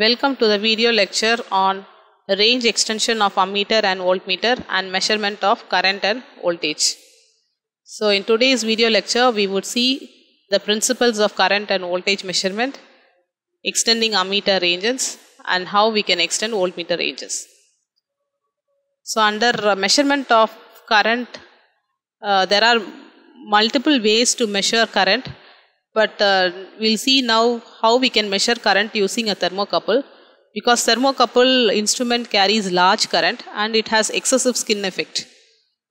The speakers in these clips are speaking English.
Welcome to the video lecture on range extension of ammeter and voltmeter and measurement of current and voltage. So in today's video lecture we would see the principles of current and voltage measurement, extending ammeter ranges and how we can extend voltmeter ranges. So under measurement of current there are multiple ways to measure current, but we'll see now how we can measure current using a thermocouple, because thermocouple instrument carries large current and it has excessive skin effect.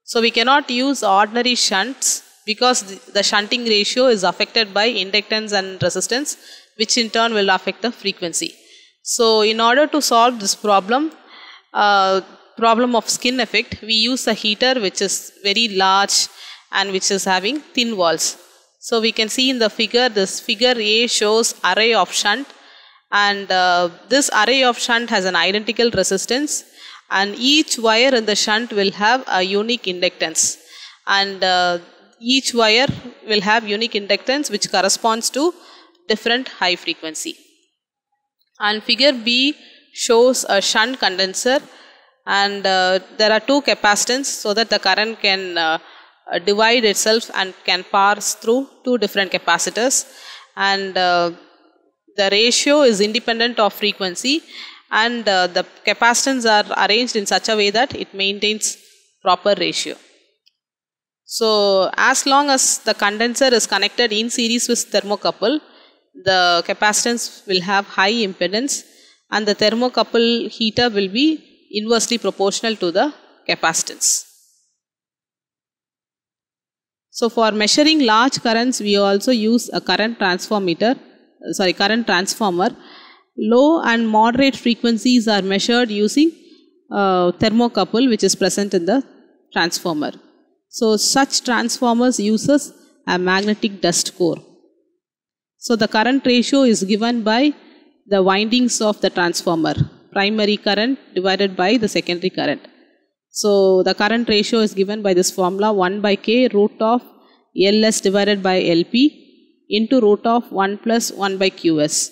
So we cannot use ordinary shunts because the shunting ratio is affected by inductance and resistance, which in turn will affect the frequency. So in order to solve this problem of skin effect, we use a heater which is very large and which is having thin walls. So we can see in the figure, this figure A shows array of shunt, and this array of shunt has an identical resistance, and each wire in the shunt will have a unique inductance, and each wire will have unique inductance which corresponds to different high frequency. And figure B shows a shunt condenser, and there are two capacitance so that the current can divide itself and can pass through two different capacitors, and the ratio is independent of frequency, and the capacitance are arranged in such a way that it maintains proper ratio. So as long as the condenser is connected in series with thermocouple, the capacitance will have high impedance and the thermocouple heater will be inversely proportional to the capacitance. So for measuring large currents, we also use a current transformer. Low and moderate frequencies are measured using thermocouple which is present in the transformer. So such transformers uses a magnetic dust core. So the current ratio is given by the windings of the transformer, primary current divided by the secondary current. So the current ratio is given by this formula, 1 by K root of Ls divided by Lp into root of 1 plus 1 by Qs,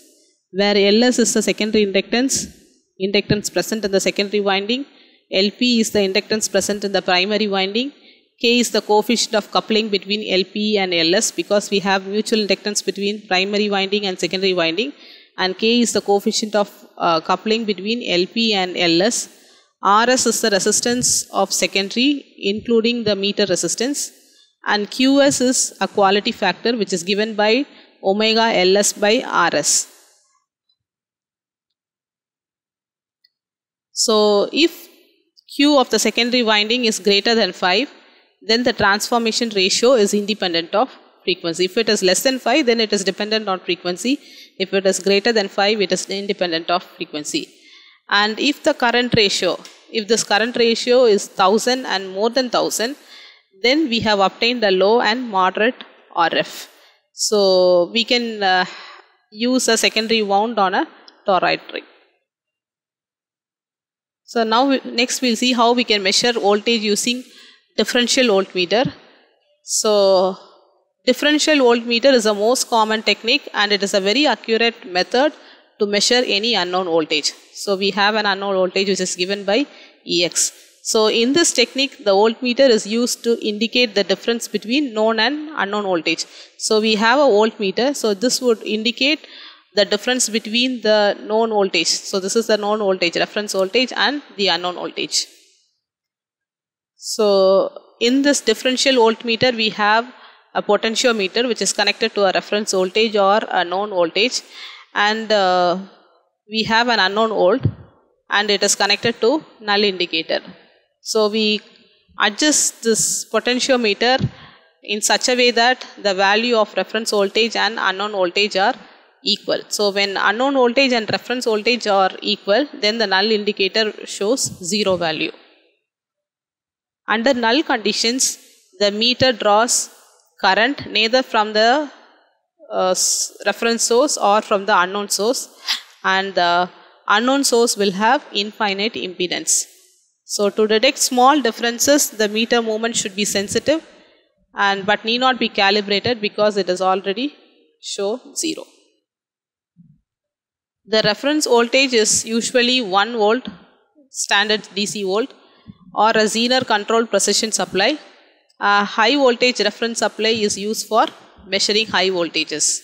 where Ls is the secondary inductance present in the secondary winding, Lp is the inductance present in the primary winding, K is the coefficient of coupling between Lp and Ls because we have mutual inductance between primary winding and secondary winding, and K is the coefficient of coupling between Lp and Ls. Rs is the resistance of secondary including the meter resistance, and Qs is a quality factor which is given by omega Ls by Rs. So if Q of the secondary winding is greater than 5, then the transformation ratio is independent of frequency. If it is less than 5, then it is dependent on frequency. If it is greater than 5, it is independent of frequency. And if this current ratio is 1000 and more than 1000, then we have obtained a low and moderate RF. So we can use a secondary wound on a toroid ring. So now next we'll see how we can measure voltage using differential voltmeter. So differential voltmeter is the most common technique and it is a very accurate method to measure any unknown voltage. So we have an unknown voltage which is given by Ex. So in this technique the voltmeter is used to indicate the difference between known and unknown voltage. So we have a voltmeter, so this would indicate the difference between the known voltage. So this is the known voltage, reference voltage, and the unknown voltage. So in this differential voltmeter we have a potentiometer which is connected to a reference voltage or a known voltage, and we have an unknown volt and it is connected to null indicator. So we adjust this potentiometer in such a way that the value of reference voltage and unknown voltage are equal. So when unknown voltage and reference voltage are equal, then the null indicator shows 0 value. Under null conditions, the meter draws current neither from the reference source or from the unknown source, and the unknown source will have infinite impedance. So to detect small differences, the meter movement should be sensitive but need not be calibrated because it is already show 0. The reference voltage is usually 1 volt standard DC volt or a Zener controlled precision supply. A high voltage reference supply is used for measuring high voltages.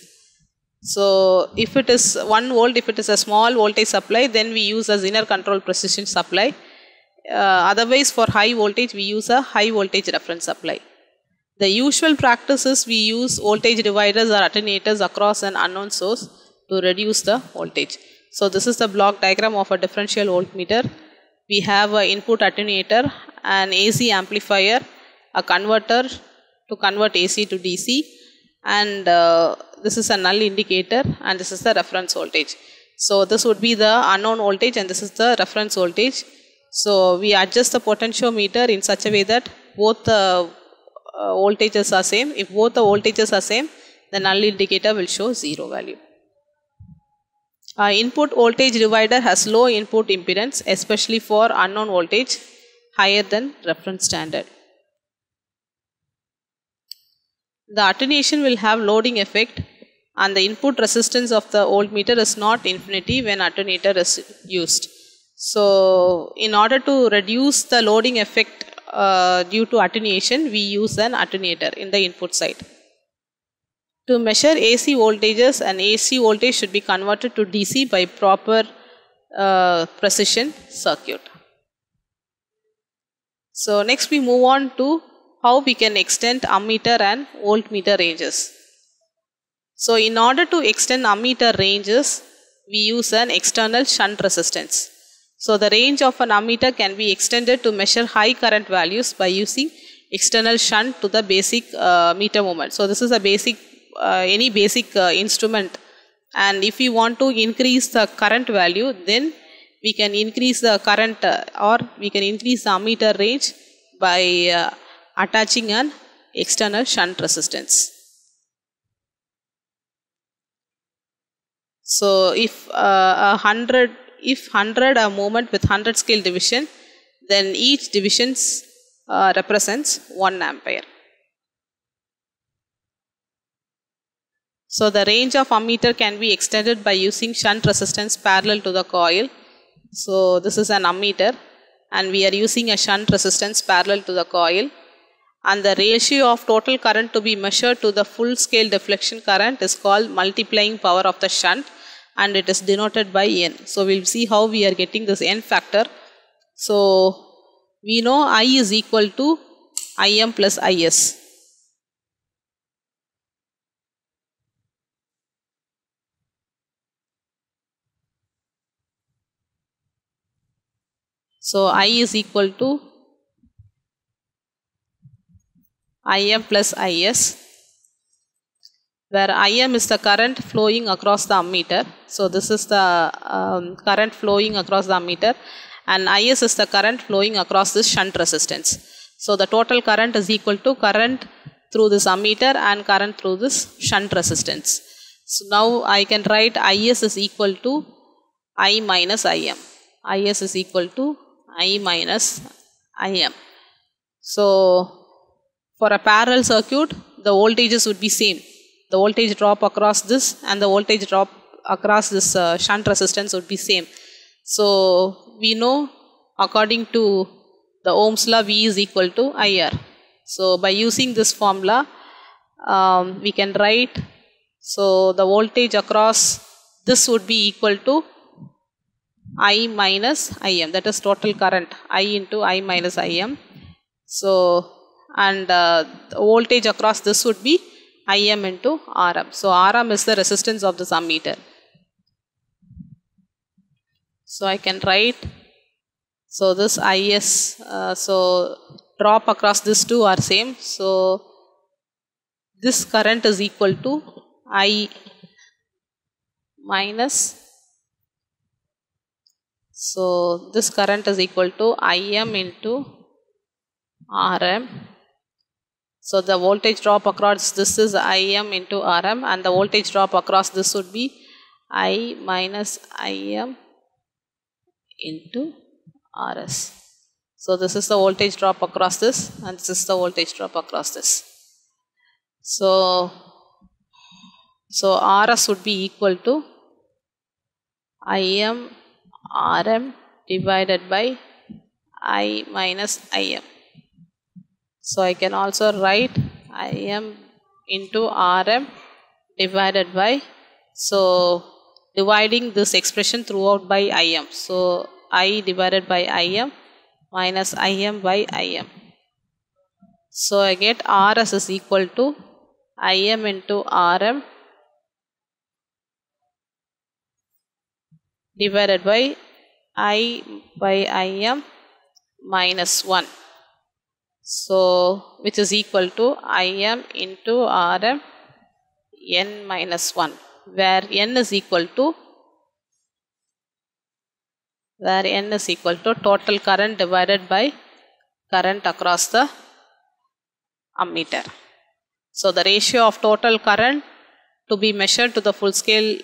So if it is 1 volt, if it is a small voltage supply, then we use a Zener controlled precision supply. Otherwise, for high voltage, we use a high voltage reference supply. The usual practice is we use voltage dividers or attenuators across an unknown source to reduce the voltage. So this is the block diagram of a differential voltmeter. We have an input attenuator, an AC amplifier, a converter to convert AC to DC, and this is a null indicator, and this is the reference voltage. So this would be the unknown voltage and this is the reference voltage. So we adjust the potentiometer in such a way that both the voltages are same. If both the voltages are same, the null indicator will show 0 value. Input voltage divider has low input impedance, especially for unknown voltage higher than reference standard. The attenuation will have loading effect, and the input resistance of the voltmeter is not infinity when attenuator is used. So in order to reduce the loading effect due to attenuation, we use an attenuator in the input side. To measure AC voltages, an AC voltage should be converted to DC by proper precision circuit. So next we move on to how we can extend ammeter and voltmeter ranges. So in order to extend ammeter ranges, we use an external shunt resistance. So the range of an ammeter can be extended to measure high current values by using external shunt to the basic meter movement. So this is a basic, any basic instrument, and if we want to increase the current value, then we can increase the current or we can increase the ammeter range by attaching an external shunt resistance. So if 100 a movement with 100 scale division, then each division represents 1 ampere. So the range of ammeter can be extended by using shunt resistance parallel to the coil. So this is an ammeter and we are using a shunt resistance parallel to the coil, and the ratio of total current to be measured to the full scale deflection current is called multiplying power of the shunt, and it is denoted by N. So we will see how we are getting this N factor. So we know I is equal to Im plus Is. So I is equal to Im plus Is, where Im is the current flowing across the ammeter. So this is the current flowing across the ammeter, and Is is the current flowing across this shunt resistance. So the total current is equal to current through this ammeter and current through this shunt resistance. So now I can write Is is equal to I minus Im. Is is equal to I minus Im. So for a parallel circuit, the voltages would be same. The voltage drop across this and the voltage drop across this shunt resistance would be same. So we know according to the Ohm's law, V is equal to IR. So by using this formula, we can write, so the voltage across this would be equal to I minus Im, that is total current, I into I minus Im. So, and the voltage across this would be Im into Rm. So Rm is the resistance of this ammeter. So I can write, so this Is, so drop across this two are same. So this current is equal to I minus, so this current is equal to Im into Rm. So the voltage drop across this is Im into Rm, and the voltage drop across this would be I minus Im into Rs. So this is the voltage drop across this, and this is the voltage drop across this. So Rs would be equal to Im Rm divided by I minus Im. So I can also write Im into Rm divided by, so dividing this expression throughout by Im. So I divided by Im minus Im by Im. So I get Rs is equal to Im into Rm divided by I by Im minus 1. So which is equal to Im into Rm n minus 1, where n is equal to total current divided by current across the ammeter. So the ratio of total current to be measured to the full scale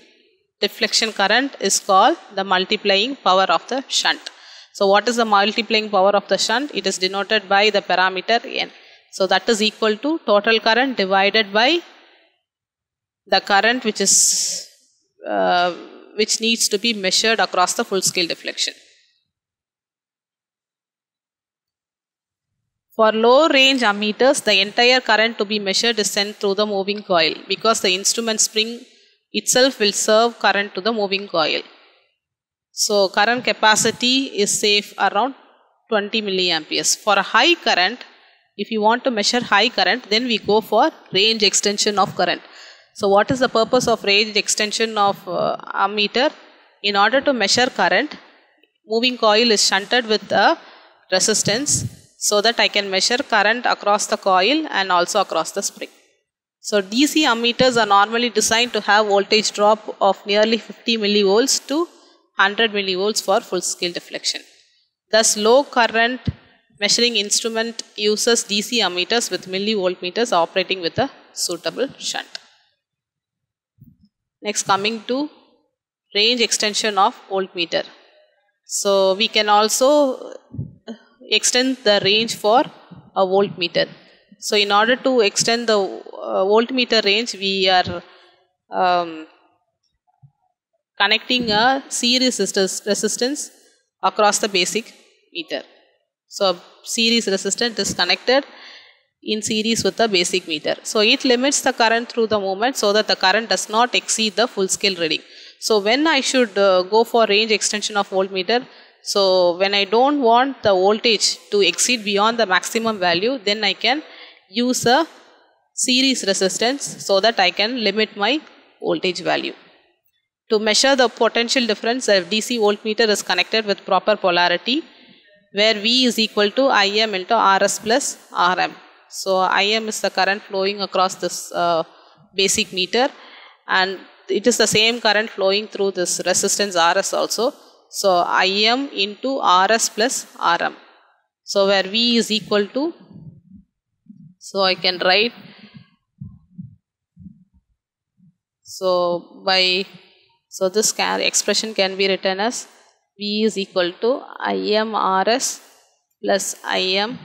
deflection current is called the multiplying power of the shunt. So what is the multiplying power of the shunt? It is denoted by the parameter n. So that is equal to total current divided by the current which needs to be measured across the full scale deflection. For low range ammeters, the entire current to be measured is sent through the moving coil, because the instrument spring itself will serve current to the moving coil. So current capacity is safe around 20 milliamperes. For a high current, if you want to measure high current, then we go for range extension of current. So what is the purpose of range extension of ammeter? In order to measure current, moving coil is shunted with a resistance so that I can measure current across the coil and also across the spring. So DC ammeters are normally designed to have voltage drop of nearly 50 millivolts to 100 millivolts for full scale deflection. Thus low current measuring instrument uses DC ammeters with millivoltmeters operating with a suitable shunt. Next, coming to range extension of voltmeter. So we can also extend the range for a voltmeter. So in order to extend the voltmeter range, we are connecting a series resistance across the basic meter. So series resistance is connected in series with the basic meter. So it limits the current through the movement so that the current does not exceed the full scale reading. So when I should go for range extension of voltmeter, so when I don't want the voltage to exceed beyond the maximum value, then I can use a series resistance so that I can limit my voltage value. To measure the potential difference, a DC voltmeter is connected with proper polarity, where V is equal to Im into Rs plus Rm. So Im is the current flowing across this basic meter, and it is the same current flowing through this resistance Rs also. So Im into Rs plus Rm. So where V is equal to, so I can write, so this expression can be written as V is equal to Im Rs plus Im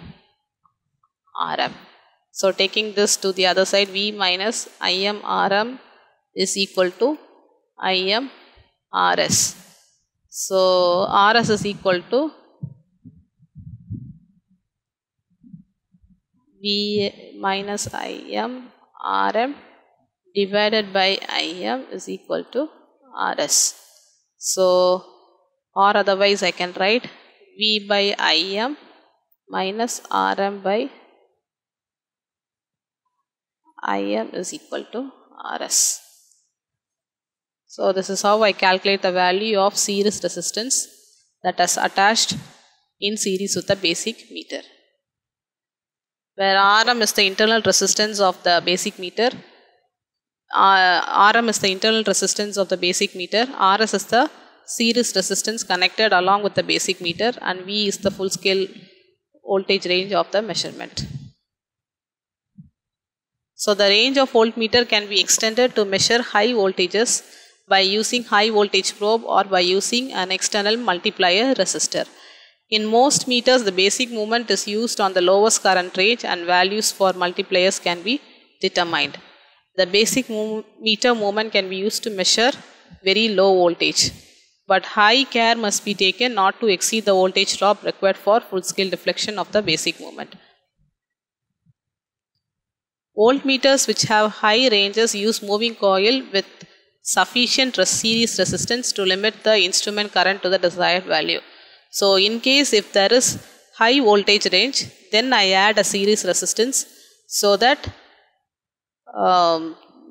Rm. So taking this to the other side, V minus Im Rm is equal to Im Rs. So Rs is equal to V minus Im Rm divided by Im is equal to Rs. So, or otherwise I can write V by Im minus Rm by Im is equal to Rs. So this is how I calculate the value of series resistance that is attached in series with the basic meter. Where Rm is the internal resistance of the basic meter, Rm is the internal resistance of the basic meter, Rs is the series resistance connected along with the basic meter, and V is the full scale voltage range of the measurement. So the range of voltmeter can be extended to measure high voltages by using high voltage probe or by using an external multiplier resistor. In most meters, the basic movement is used on the lowest current range and values for multipliers can be determined. The basic meter movement can be used to measure very low voltage. but high care must be taken not to exceed the voltage drop required for full-scale deflection of the basic movement. Voltmeters which have high ranges use moving coil with sufficient series resistance to limit the instrument current to the desired value. So in case if there is high voltage range, then I add a series resistance so that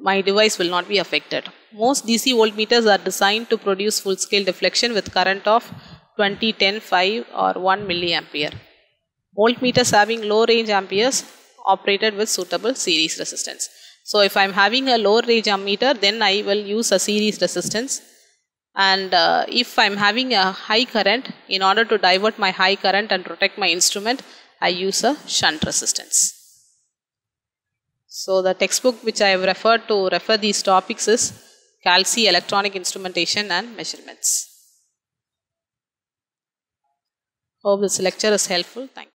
my device will not be affected. Most DC voltmeters are designed to produce full-scale deflection with current of 20, 10, 5 or 1 milliampere. Voltmeters having low range amperes operated with suitable series resistance. So if I am having a low range ammeter, then I will use a series resistance. And if I am having a high current, in order to divert my high current and protect my instrument, I use a shunt resistance. So the textbook which I have referred to refer these topics is CALCI Electronic Instrumentation and Measurements. Hope this lecture is helpful. Thank you.